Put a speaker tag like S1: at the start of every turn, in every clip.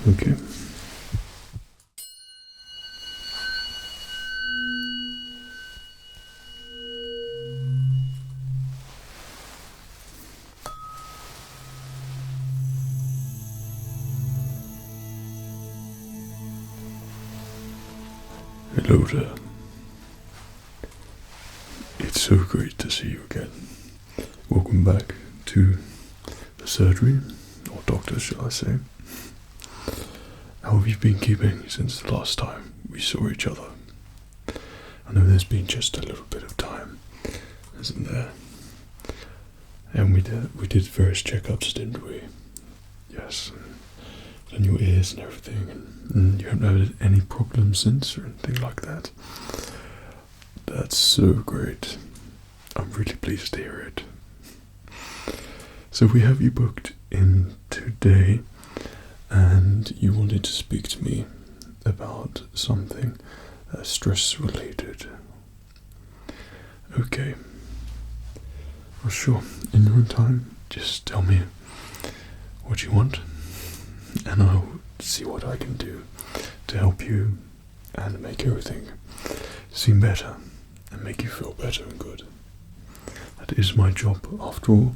S1: Okay. Hello there. It's so great to see you again. Welcome back to the surgery, or doctor shall I say. How have you been keeping since the last time we saw each other? I know there's been just a little bit of time, isn't there? And we did various checkups, didn't we? Yes. And your ears and everything, and you haven't had any problems since or anything like that. That's so great. I'm really pleased to hear it. So we have you booked in today, and you wanted to speak to me about something stress related. Okay. Well, sure. In your own time, just tell me what you want, and I'll see what I can do to help you and make everything seem better and make you feel better and good. That is my job after all,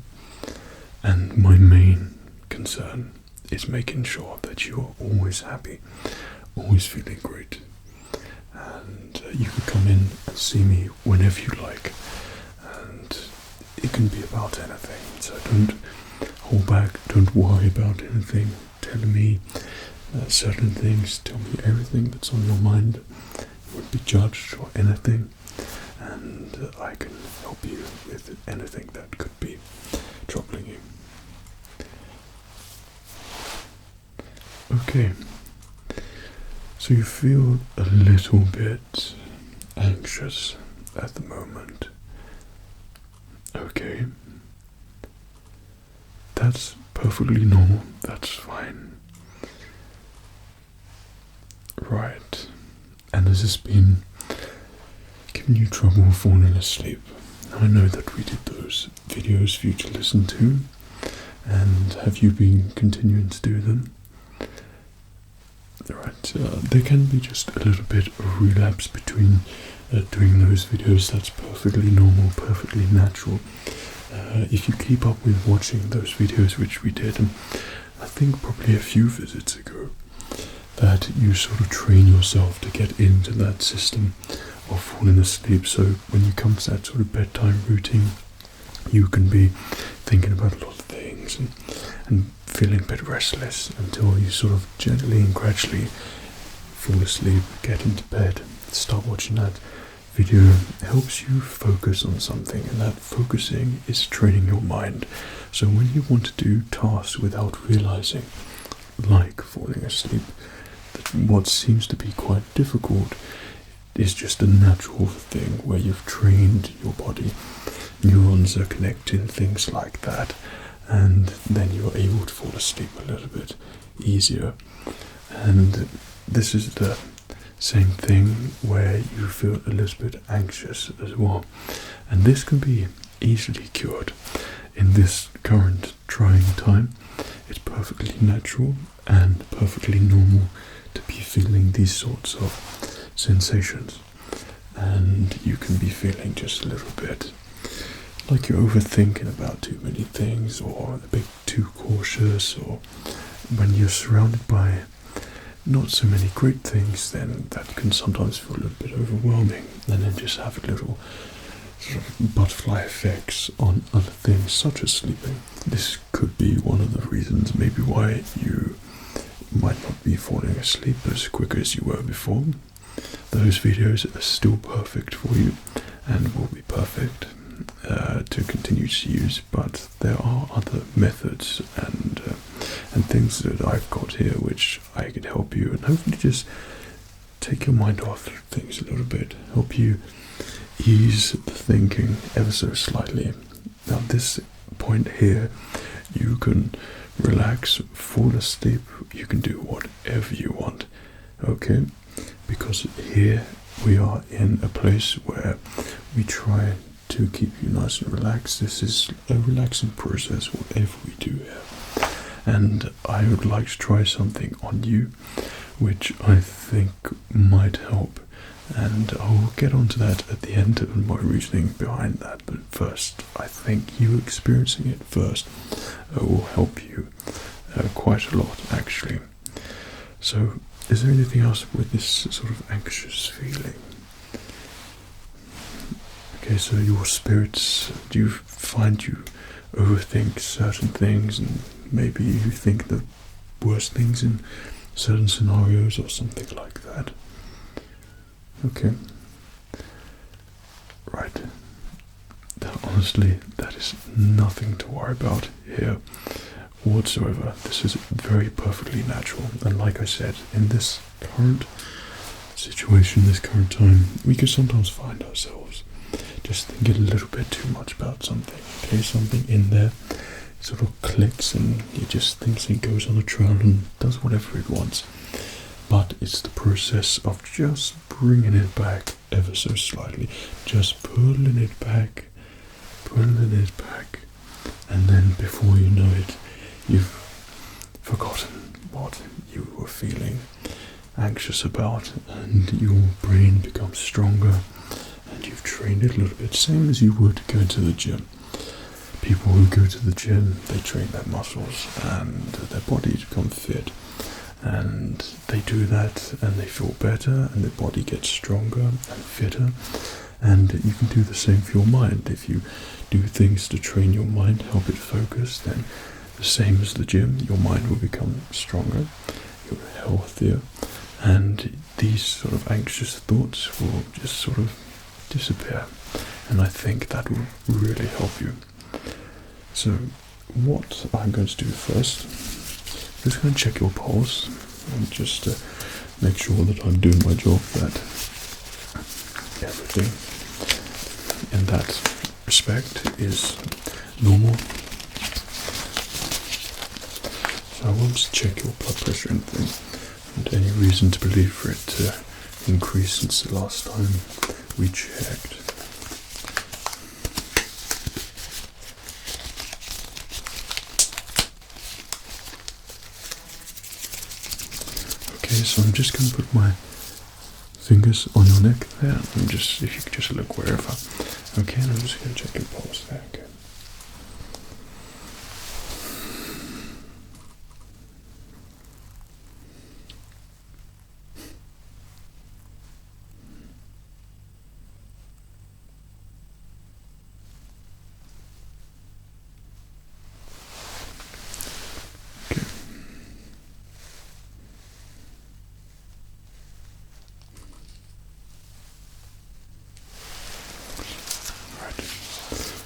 S1: and my main concern is making sure that you are always happy, always feeling great, and you can come in and see me whenever you like, and it can be about anything, so don't hold back, don't worry about anything. Tell me certain things, tell me everything that's on your mind. You won't be judged or anything, and I can help you with anything that could be troubling you. Okay, so you feel a little bit anxious at the moment. Okay, that's perfectly normal, that's fine. Right, and has this been giving you trouble falling asleep? I know that we did those videos for you to listen to, and have you been continuing to do them? Right, there can be just a little bit of relapse between doing those videos. That's perfectly normal, perfectly natural. If you keep up with watching those videos, which we did, and I think probably a few visits ago, that you sort of train yourself to get into that system of falling asleep. So when you come to that sort of bedtime routine, you can be thinking about a lot of things and feeling a bit restless until you sort of gently and gradually fall asleep, get into bed, start watching that video. Helps you focus on something, and that focusing is training your mind. So when you want to do tasks without realizing, like falling asleep, that what seems to be quite difficult is just a natural thing where you've trained your body, neurons are connecting, things like that, and then you're able to fall asleep a little bit easier. And this is the same thing where you feel a little bit anxious as well, and this can be easily cured in this current trying time. It's perfectly natural and perfectly normal to be feeling these sorts of sensations, and you can be feeling just a little bit like you're overthinking about too many things, or a bit too cautious, or when you're surrounded by not so many great things, then that can sometimes feel a little bit overwhelming, and then just have a little sort of butterfly effects on other things such as sleeping. This could be one of the reasons maybe why you might not be falling asleep as quick as you were before. Those videos are still perfect for you and will be perfect to continue to use, but there are other methods and things that I've got here which I can help you and hopefully just take your mind off things a little bit, help you ease the thinking ever so slightly. Now this point here, you can relax, fall asleep, you can do whatever you want, okay? Because here we are in a place where we try to keep you nice and relaxed. This is a relaxing process, whatever we do here. and I would like to try something on you which I think might help, and I'll get onto that at the end of my reasoning behind that. But first, I think you experiencing it first will help you quite a lot, actually. So, is there anything else with this sort of anxious feeling? Okay, so your spirits, do you find you overthink certain things, and maybe you think the worst things in certain scenarios or something like that? Okay. Right. Honestly, that is nothing to worry about here whatsoever. This is very perfectly natural, and like I said, in this current situation, this current time, we could sometimes find ourselves just thinking a little bit too much about something. Okay, something in there sort of clicks and it just thinks it goes on a trail and does whatever it wants. But it's the process of just bringing it back ever so slightly, just pulling it back, and then before you know it, you've forgotten what you were feeling anxious about, and your brain becomes stronger, and you've trained it a little bit, same as you would go to the gym. People who go to the gym, they train their muscles and their bodies become fit, and they do that and they feel better and their body gets stronger and fitter. And you can do the same for your mind. If you do things to train your mind, help it focus, then the same as the gym, your mind will become stronger, you're healthier, and these sort of anxious thoughts will just sort of disappear. And I think that will really help you. So what I'm going to do first, I'm just going to check your pulse and just make sure that I'm doing my job, that everything in that respect is normal. So I want to check your blood pressure and thing, and any reason to believe for it to increase since the last time we checked. Okay, so I'm just going to put my fingers on your neck there, and just, if you could just look wherever. Okay, and I'm just going to check your pulse there. Okay.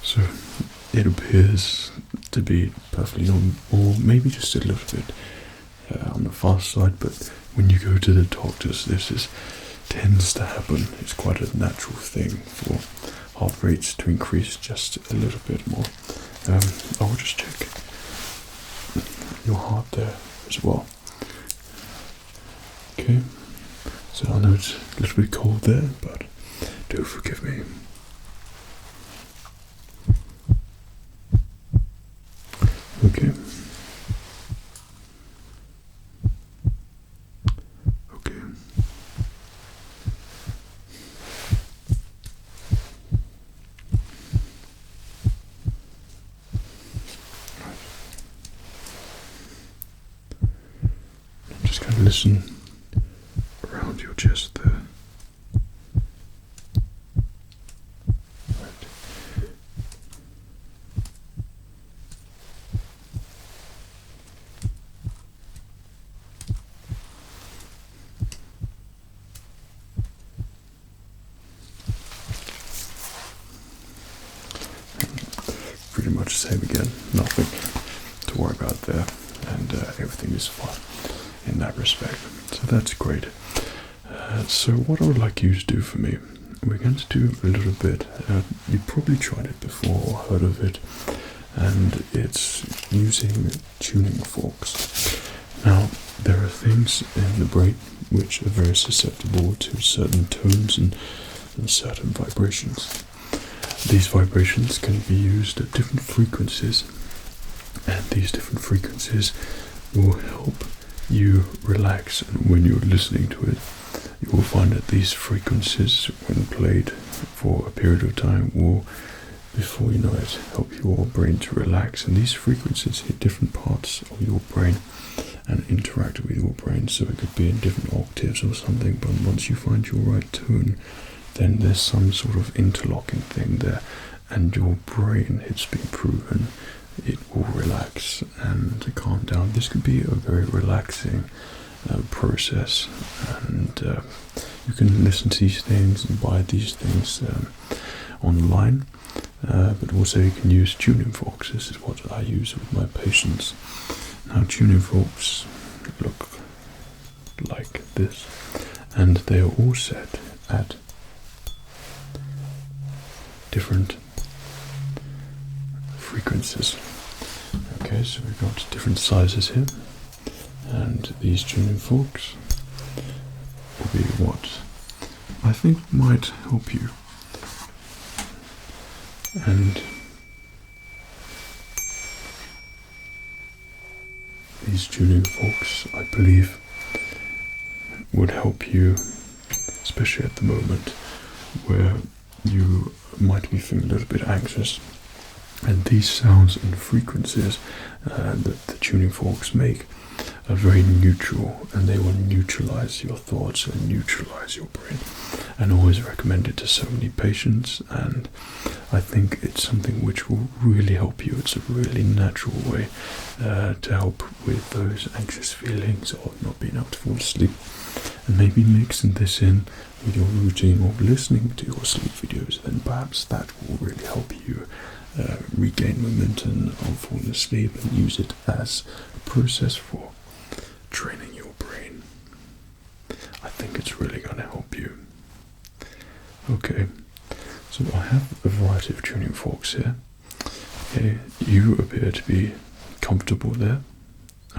S1: So it appears to be perfectly normal, or maybe just a little bit on the fast side, but when you go to the doctors, this tends to happen. It's quite a natural thing for heart rates to increase just a little bit more. I will just check your heart there as well. Okay, so I know it's a little bit cold there, but do forgive me. Okay. Okay. Right. I'm just going to listen around your chest there. Pretty much the same again, nothing to worry about there, and everything is fine in that respect, so that's great. So what I would like you to do for me, we're going to do a little bit, you've probably tried it before or heard of it, and it's using tuning forks. Now there are things in the brain which are very susceptible to certain tones and certain vibrations. These vibrations can be used at different frequencies and these different frequencies will help you relax. And when you're listening to it, you will find that these frequencies, when played for a period of time, will, before you know it, help your brain to relax. And these frequencies hit different parts of your brain and interact with your brain, so it could be in different octaves or something, but once you find your right tone, then there's some sort of interlocking thing there, and your brain, it's been proven, it will relax and calm down. This could be a very relaxing process, and you can listen to these things and buy these things online, but also you can use tuning forks. This is what I use with my patients. Now, tuning forks look like this, and they are all set at different frequencies. Okay, so we've got different sizes here, and these tuning forks will be what I think might help you. And these tuning forks, I believe, would help you, especially at the moment where you might be feeling a little bit anxious. And these sounds and frequencies that the tuning forks make are very neutral, and they will neutralize your thoughts and neutralize your brain. And I always recommend it to so many patients, and I think it's something which will really help you. It's a really natural way to help with those anxious feelings or not being able to fall asleep. And maybe mixing this in with your routine or listening to your sleep videos, then perhaps that will really help you regain momentum on falling asleep, and use it as a process for training your brain. I think it's really going to help you. Okay, so I have a variety of tuning forks here. Okay, you appear to be comfortable there.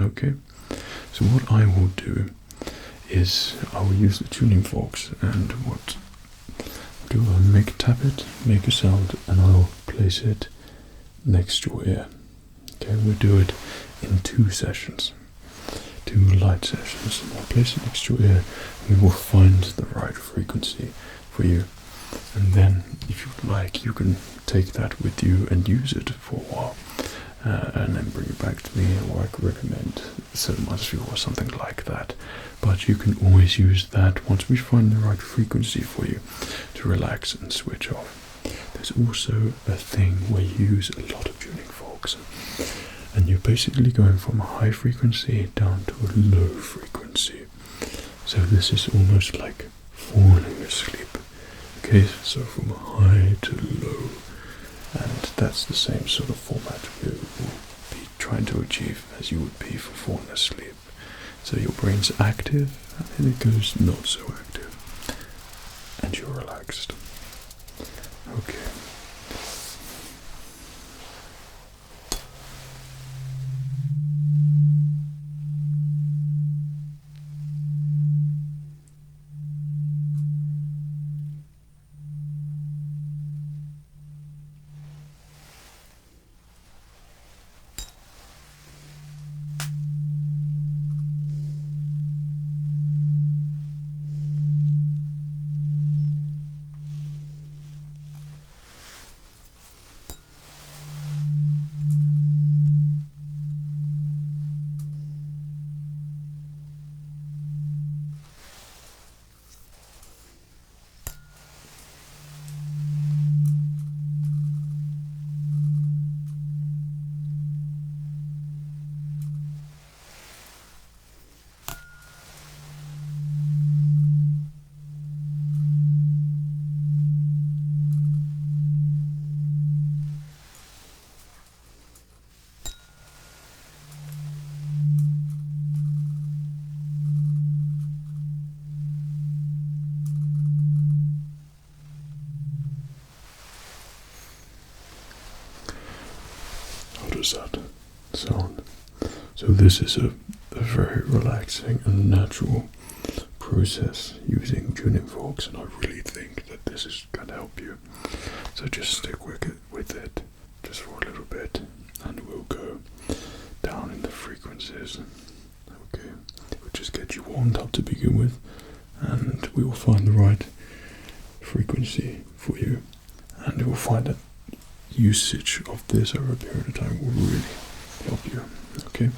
S1: Okay, so what I will do is I will use the tuning forks, and what do I tap it, make a sound, and I'll place it next to your ear. Okay, we'll do it in 2 sessions, 2 light sessions. I'll place it next to your ear, and we will find the right frequency for you. And then, if you'd like, you can take that with you and use it for a while, and then bring it back to me, or I could recommend 7 months view or something like that. But you can always use that once we find the right frequency for you to relax and switch off. There's also a thing where you use a lot of tuning forks, and you're basically going from a high frequency down to a low frequency. So this is almost like falling asleep. Okay, so from high to low, and that's the same sort of format we will be trying to achieve as you would be for falling asleep. So your brain's active, and then it goes not so active, and you're relaxed. Okay. Does that sound? So this is a very relaxing and natural process using tuning forks, and I really think that this is going to help you. So just stick with it just for a little bit, and we'll go frequencies. Okay, we'll just get you warmed up to begin with, and we will find the right frequency for you, and you will find that usage of this over a period of time will really help you. Okay.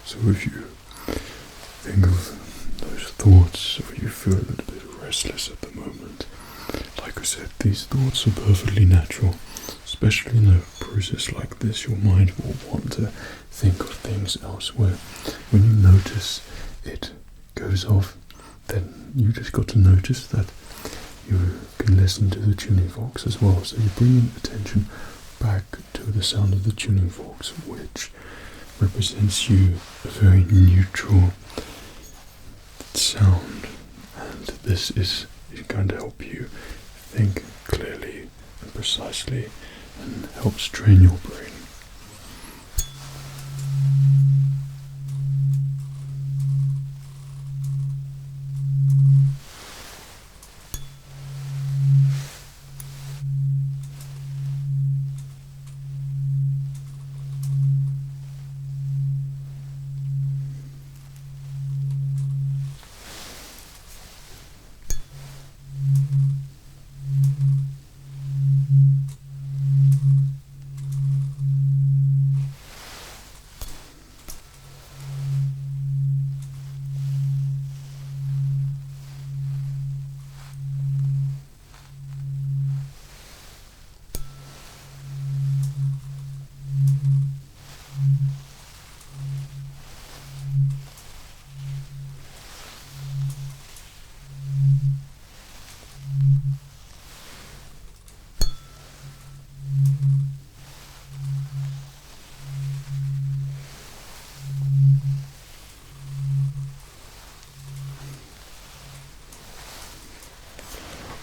S1: So if you think of those thoughts, or you feel a little bit restless at the moment, like I said, these thoughts are perfectly natural. Especially in a process like this, your mind will want to think of things elsewhere. When you notice it goes off, then you just got to notice that you can listen to the tuning forks as well. So you bring in attention back to the sound of the tuning forks, which represents you a very neutral sound, and this is going to help you think clearly and precisely and helps train your brain.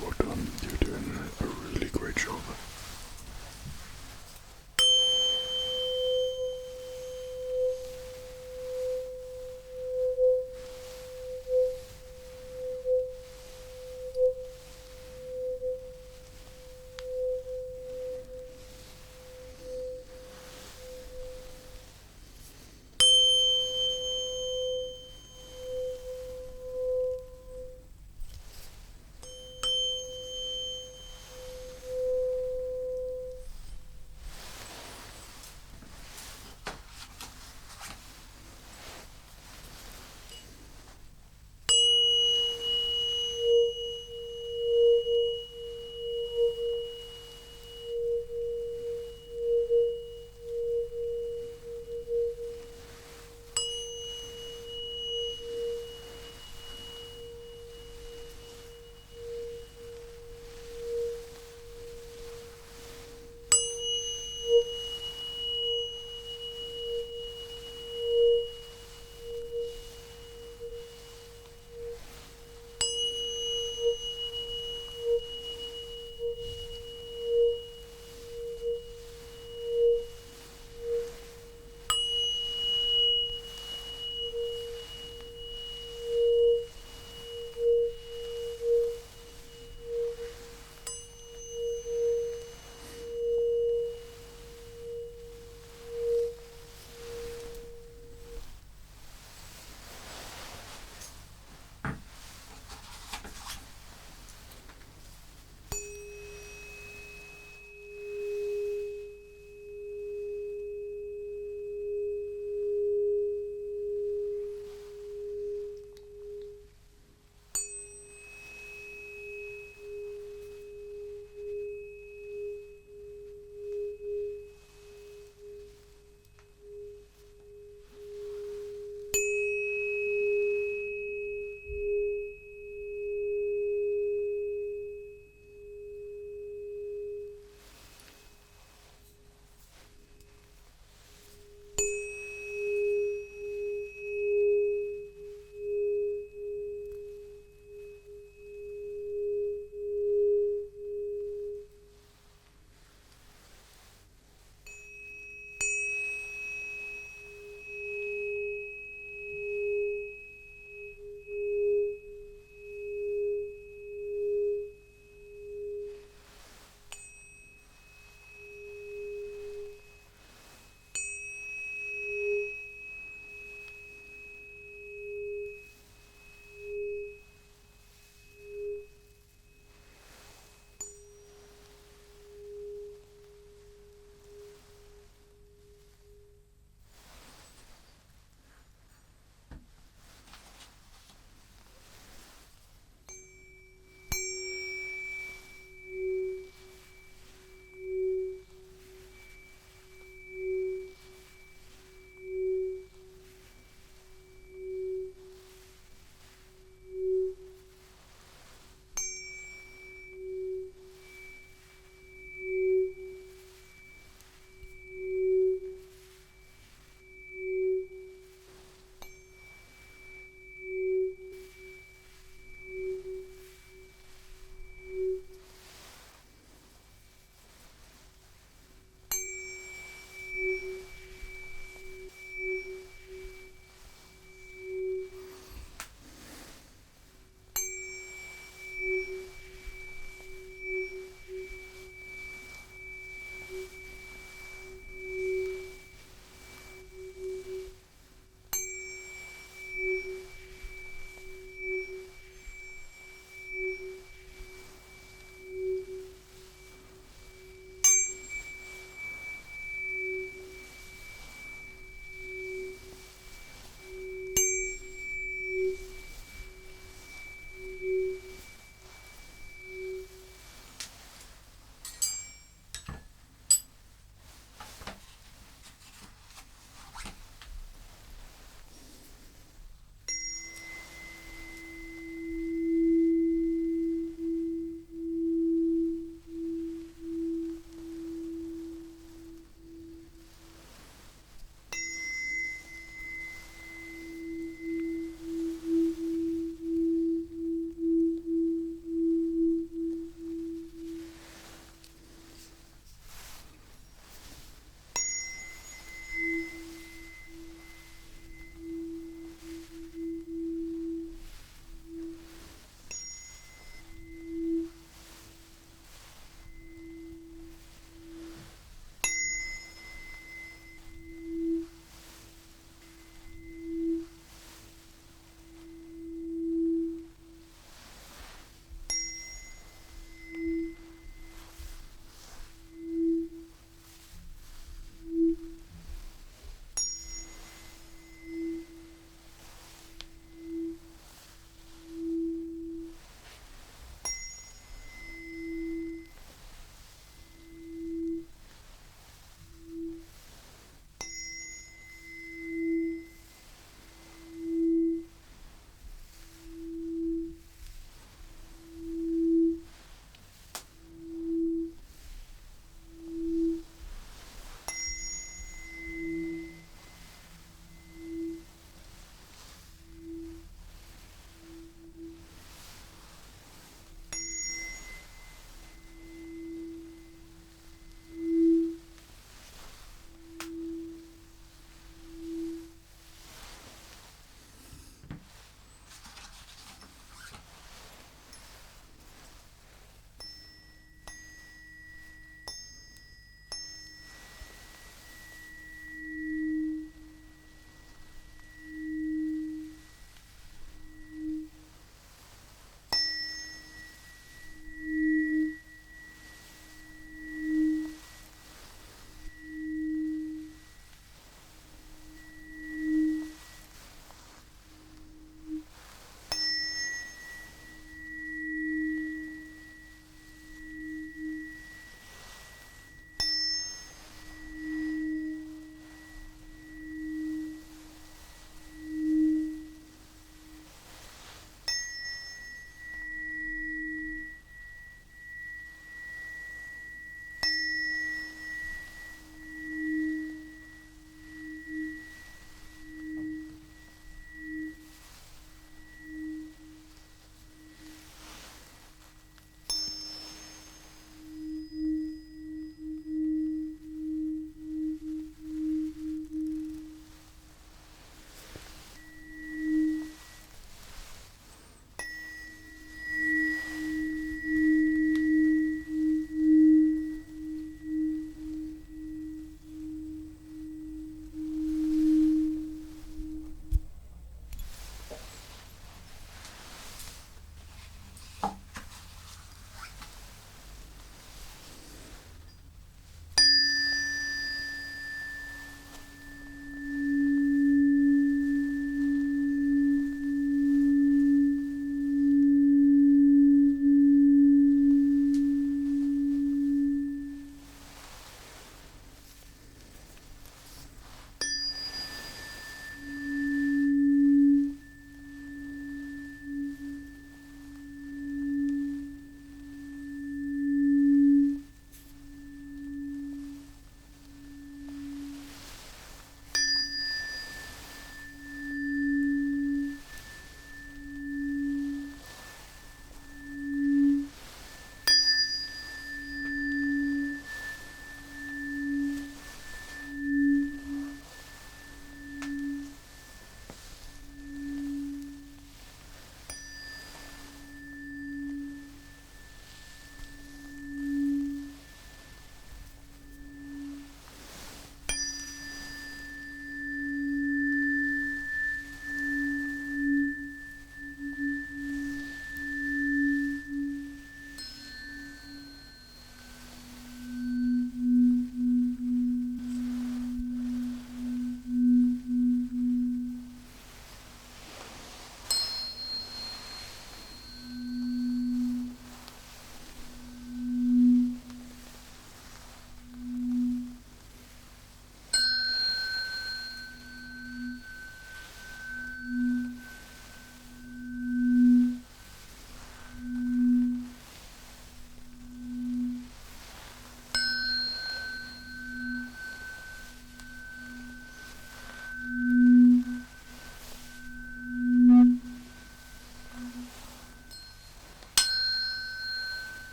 S1: Well done, you're doing a really great job.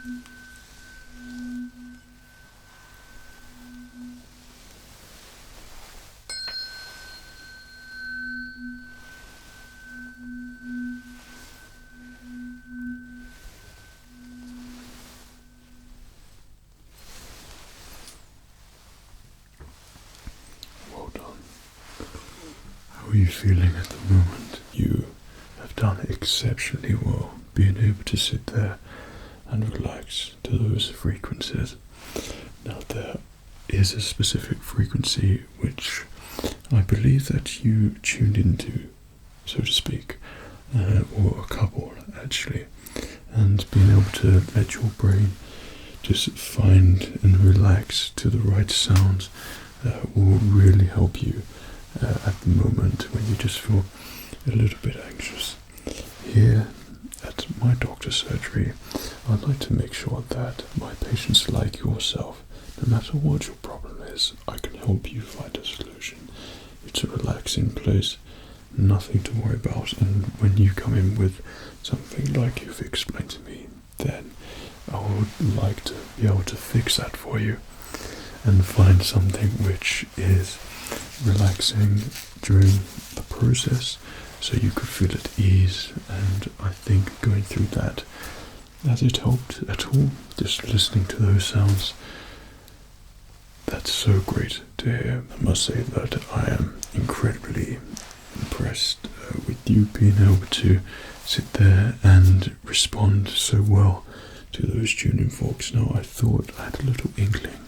S1: Well done. How are you feeling at the moment? You have done exceptionally well being able to sit there and relax to those frequencies. Now there is a specific frequency which I believe that you tuned into, so to speak, or a couple actually, and being able to let your brain just find and relax to the right sounds will really help you at the moment when you just feel a little bit anxious. Here at my doctor's surgery, I'd like to make sure that my patients like yourself, no matter what your problem is, I can help you find a solution. It's a relaxing place, nothing to worry about, and when you come in with something like you've explained to me, then I would like to be able to fix that for you and find something which is relaxing during the process so you could feel at ease. And I think going through that, has it helped at all? Just listening to those sounds, that's so great to hear. I must say that I am incredibly impressed with you being able to sit there and respond so well to those tuning forks. Now, I thought I had a little inkling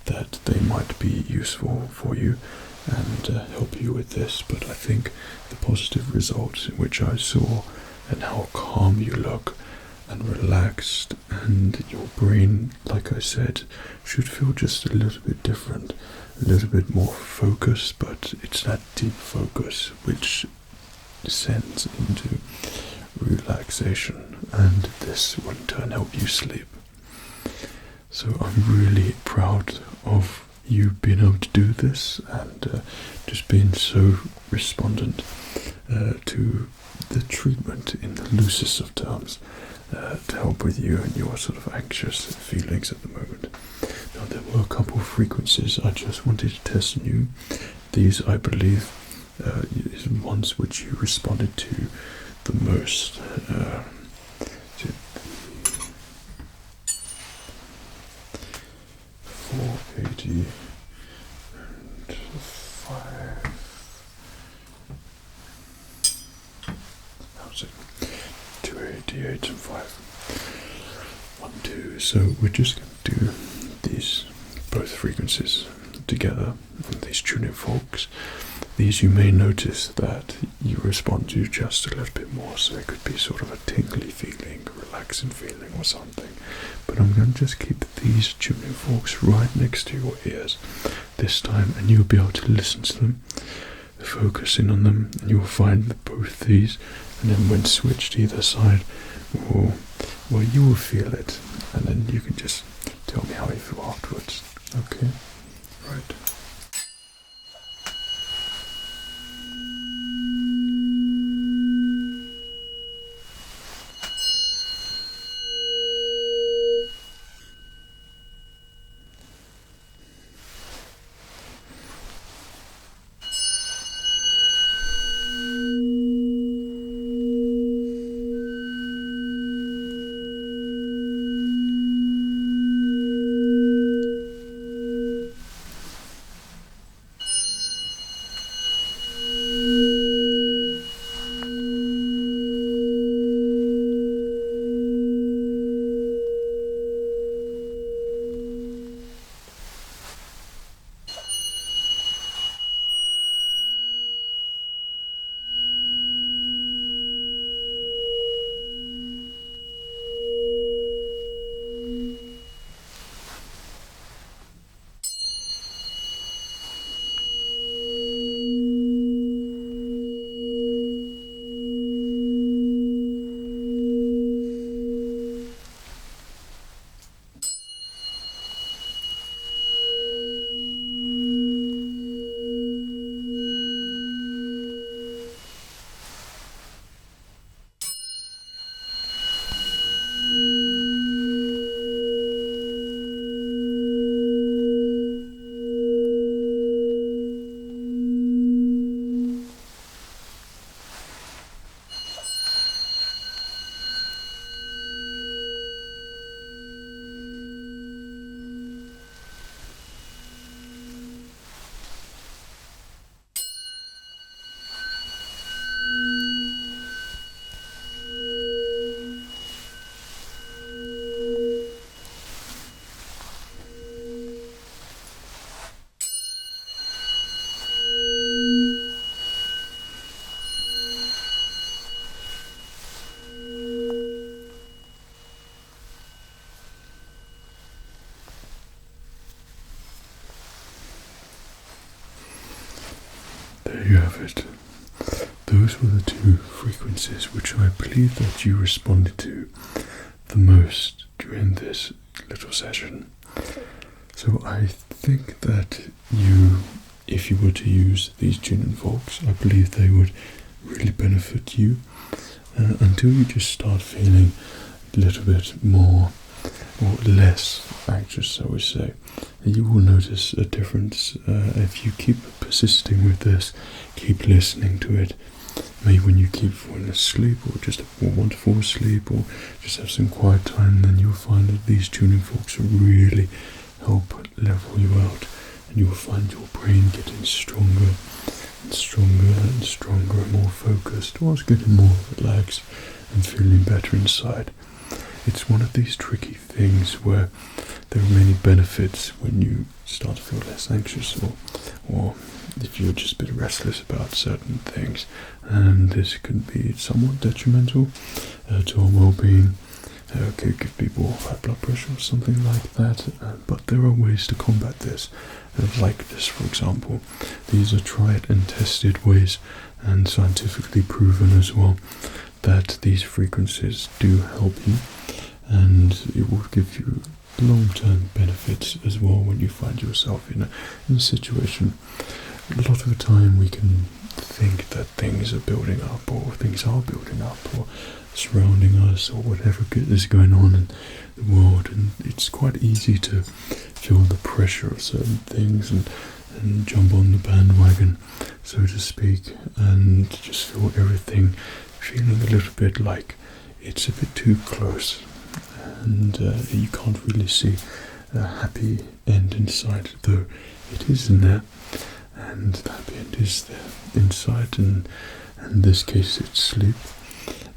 S1: that they might be useful for you and help you with this, but I think the positive results in which I saw and how calm you look and relaxed, and your brain, like I said, should feel just a little bit different, a little bit more focused, but it's that deep focus which descends into relaxation, and this will in turn help you sleep. So I'm really proud of you being able to do this and just being so respondent to the treatment in the loosest of terms to help with you and your sort of anxious feelings at the moment. Now, there were a couple of frequencies I just wanted to test on you. These, I believe, is ones which you responded to the most. 480 and 5. How's it? 288 and 5. 1, 2. So we're just going to do these both frequencies together on these tuning forks. These, you may notice that you respond to just a little bit more, so it could be sort of a tingly feeling, relaxing feeling or something. But I'm going to just keep these tuning forks right next to your ears this time, and you'll be able to listen to them, focus in on them, and you'll find that both these, and then when switched either side, well, you will feel it, and then you can just tell me how you feel afterwards. Okay? Right. you have it. Those were the two frequencies which I believe that you responded to the most during this little session. So I think that if you were to use these tuning forks, I believe they would really benefit you until you just start feeling a little bit more or less anxious, I would say. You will notice a difference if you keep persisting with this, keep listening to it. Maybe when you keep falling asleep or just want to fall asleep or just have some quiet time, then you'll find that these tuning forks will really help level you out, and you will find your brain getting stronger and stronger and stronger and more focused, whilst getting more relaxed and feeling better inside. It's one of these tricky things where there are many benefits when you start to feel less anxious, or if you're just a bit restless about certain things, and this can be somewhat detrimental to our well-being. Could give people high blood pressure or something like that, but there are ways to combat this, like this, for example. These are tried and tested ways, and scientifically proven as well, that these frequencies do help you, and it will give you long-term benefits as well when you find yourself in a situation. A lot of the time we can think that things are building up, or things are building up, or surrounding us, or whatever is going on in the world, and it's quite easy to feel the pressure of certain things and jump on the bandwagon, so to speak, and just feel everything feeling a little bit like it's a bit too close, and you can't really see a happy end in sight, though it is in there, and the happy end is there inside, and in this case it's sleep.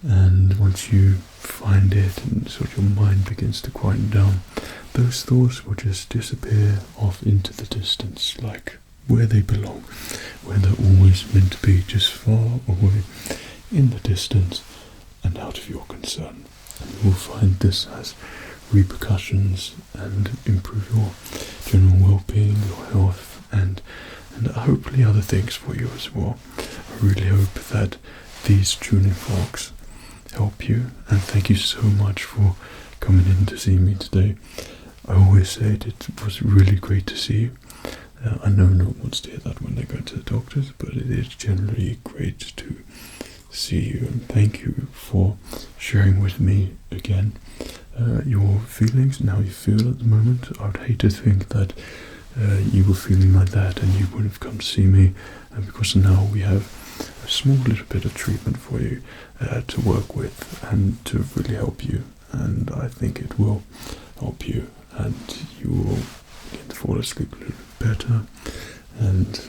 S1: And once you find it and sort of your mind begins to quieten down, those thoughts will just disappear off into the distance, like where they belong, where they're always meant to be, just far away in the distance and out of your concern. And you will find this has repercussions and improve your general well-being, your health, and hopefully other things for you as well. I really hope that these tuning forks help you, and thank you so much for coming in to see me today. I always said it was really great to see you. I know no one wants to hear that when they go to the doctors, but it is generally great to see you, and thank you for sharing with me again your feelings and how you feel at the moment. I would hate to think that you were feeling like that and you would have come to see me, and because now we have a small little bit of treatment for you to work with and to really help you, and I think it will help you, and you will get to fall asleep a little bit better, and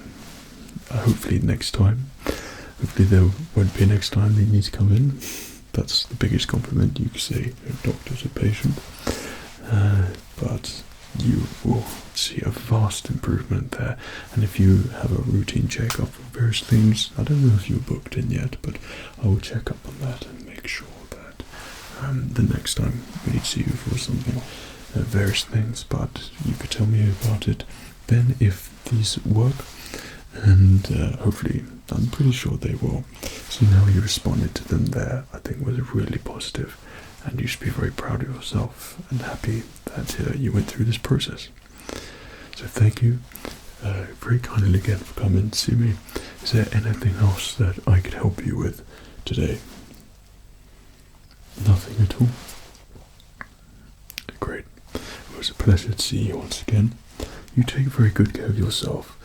S1: hopefully there won't be a next time that you need to come in. That's the biggest compliment you could say to a doctor to a patient, but you will see a vast improvement there. And if you have a routine checkup for various things, I don't know if you're booked in yet, but I will check up on that and make sure that the next time we need to see you for something, various things, but you could tell me about it then if these work, and hopefully I'm pretty sure they will. So now you responded to them there, I think was really positive, and you should be very proud of yourself and happy that you went through this process. So thank you very kindly again for coming to see me. Is there anything else that I could help you with today? Nothing at all? Great. It was a pleasure to see you once again. You take very good care of yourself,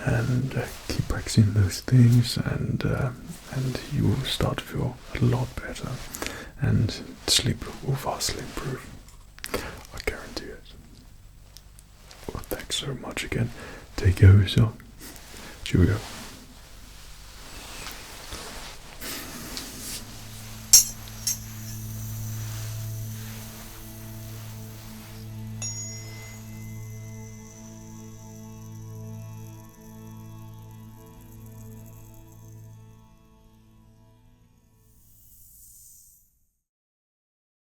S1: and keep practicing those things, and you will start to feel a lot better, and sleep will vastly improve. I guarantee it. Well, thanks so much again. Take care of yourself. Cheerio.